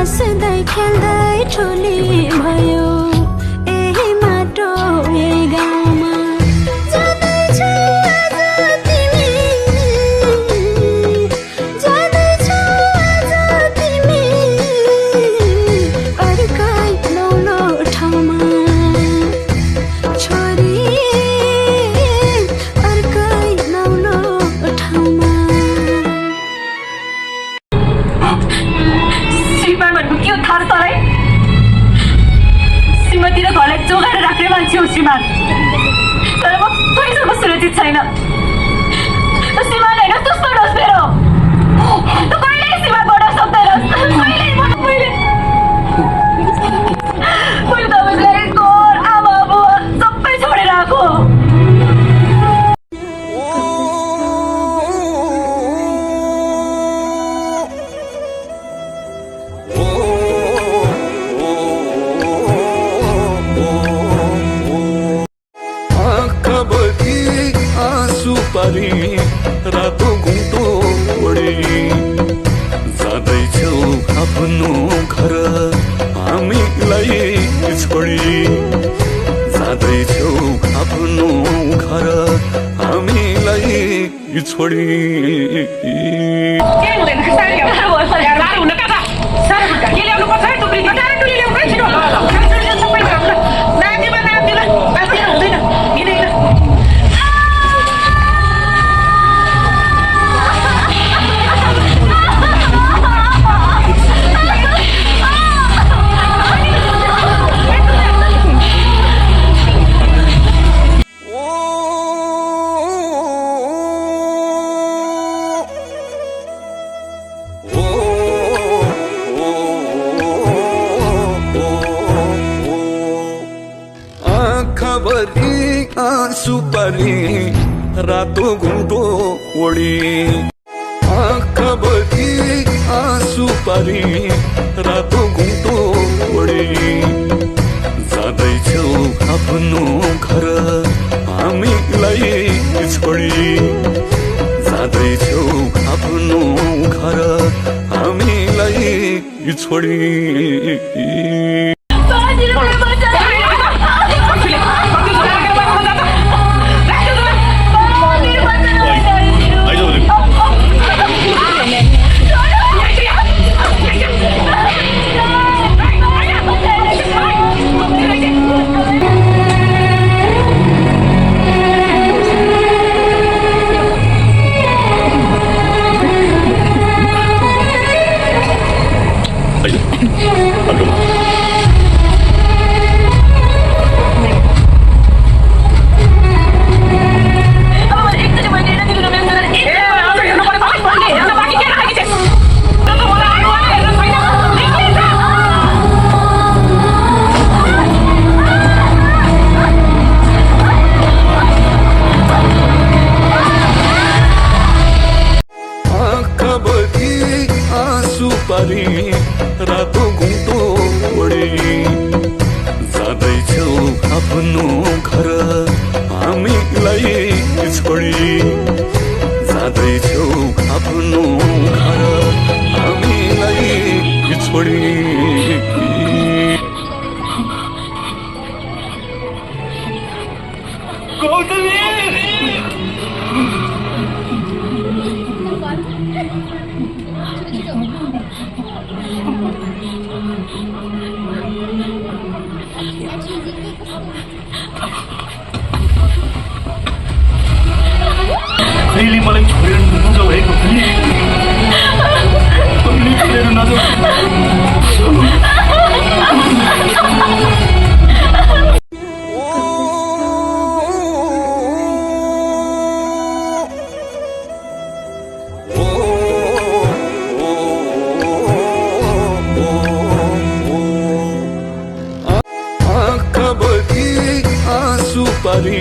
हाँस्दै खेल्दै ठुली भयो यही माटो यही गाउँमा जाँदैछौ आज तिमी जाँदैछौ आज तिमी अर्कै नौलो ठाउँमा छोरी अर्कै नौलो ठाउँमा श्रीमान भनेको के हो थाहा छ तँलाई? श्रीमती र घरलाई जोगाएर राख्ने मान्छे हो श्रीमान, तर म कहिलेसम्म सुरक्षित छैन। श्रीमान होइन तँ छोडोस् मेरो, तँ कहिल्यै श्रीमान बढ्न सक्दैनस्, कहिल्यै बढ्न। मैले तपाईँलाई घर आमा बुवा सबै छोडेर आएको। रातो घुम्टो ओढी जाँदैछौ आफ्नो घर हामीलाई छोडी जाँदैछौ आफ्नो घर हामीलाई छोडी आँसु पारी रातो घुम्टो ओढी आँखाभरि आँसु पारी रातो घुम्टो ओढी जाँदैछौ आफ्नो घर हामीलाई छोडी जाँदैछौ आफ्नो घर हामीलाई छोडी रातो घुम्टो ओढी जाँदैछौ आफ्नो घर हामीलाई छोडी जाँदैछौ आफ्नो घर हामीलाई छोडी कहिले मलाई छोडेर नजाऊ है कहिले छोडेर नजाऊ। आँखाभरि आँसु पारी